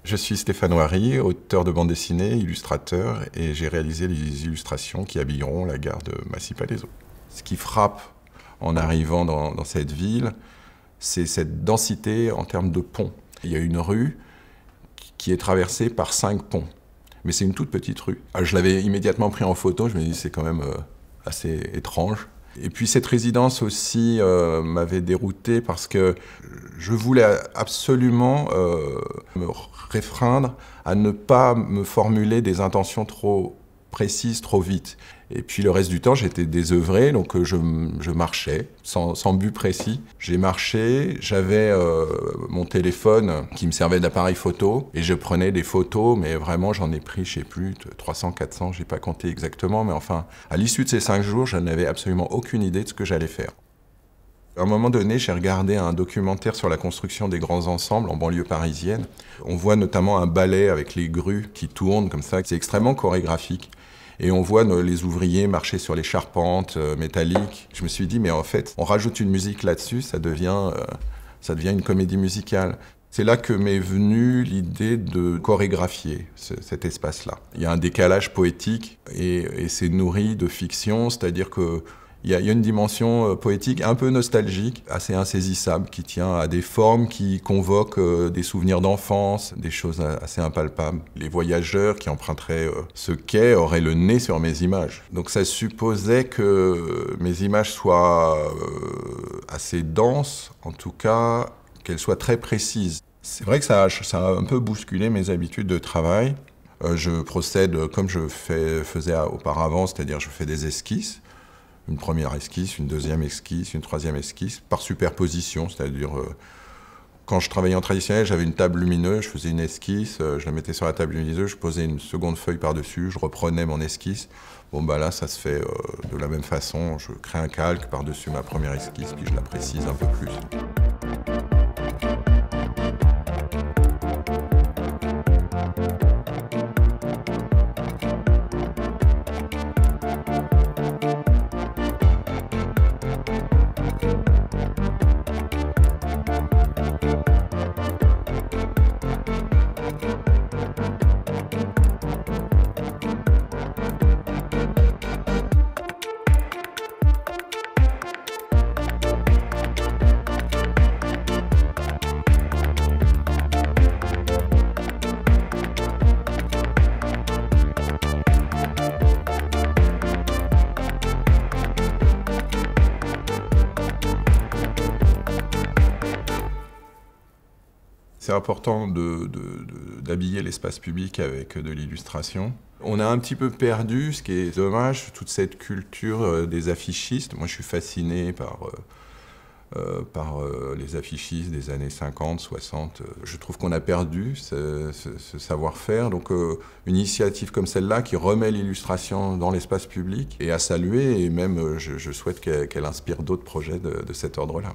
Je suis Stéphane Ouary, auteur de bande dessinée, illustrateur, et j'ai réalisé les illustrations qui habilleront la gare de Massy-Palaiseau. Ce qui frappe en arrivant dans cette ville, c'est cette densité en termes de ponts. Il y a une rue qui est traversée par 5 ponts, mais c'est une toute petite rue. Je l'avais immédiatement pris en photo, je me dis c'est quand même assez étrange. Et puis cette résidence aussi m'avait dérouté parce que je voulais absolument me réfreindre à ne pas me formuler des intentions trop précises, trop vite. Et puis le reste du temps, j'étais désœuvré, donc je marchais sans but précis. J'ai marché, j'avais mon téléphone qui me servait d'appareil photo et je prenais des photos, mais vraiment j'en ai pris, je sais plus, 300, 400, j'ai pas compté exactement, mais enfin, à l'issue de ces 5 jours, je n'avais absolument aucune idée de ce que j'allais faire. À un moment donné, j'ai regardé un documentaire sur la construction des grands ensembles en banlieue parisienne. On voit notamment un balai avec les grues qui tournent comme ça, c'est extrêmement chorégraphique. Et on voit les ouvriers marcher sur les charpentes métalliques. Je me suis dit, mais en fait, on rajoute une musique là-dessus, ça devient une comédie musicale. C'est là que m'est venue l'idée de chorégraphier cet espace-là. Il y a un décalage poétique et c'est nourri de fiction, c'est-à-dire que il y a une dimension poétique un peu nostalgique, assez insaisissable, qui tient à des formes qui convoquent des souvenirs d'enfance, des choses assez impalpables. Les voyageurs qui emprunteraient ce quai auraient le nez sur mes images. Donc ça supposait que mes images soient assez denses, en tout cas qu'elles soient très précises. C'est vrai que ça a un peu bousculé mes habitudes de travail. Je procède comme je faisais auparavant, c'est-à-dire je fais des esquisses. Une première esquisse, une deuxième esquisse, une troisième esquisse, par superposition, c'est-à-dire quand je travaillais en traditionnel, j'avais une table lumineuse, je faisais une esquisse, je la mettais sur la table lumineuse, je posais une seconde feuille par-dessus, je reprenais mon esquisse. Bon bah là, ça se fait de la même façon, je crée un calque par-dessus ma première esquisse, puis je la précise un peu plus. C'est important d'habiller l'espace public avec de l'illustration. On a un petit peu perdu, ce qui est dommage, toute cette culture des affichistes. Moi, je suis fasciné par les affichistes des années 50, 60. Je trouve qu'on a perdu ce savoir-faire. Donc, une initiative comme celle-là qui remet l'illustration dans l'espace public est à saluer. Et même, je souhaite qu'elle inspire d'autres projets de cet ordre-là.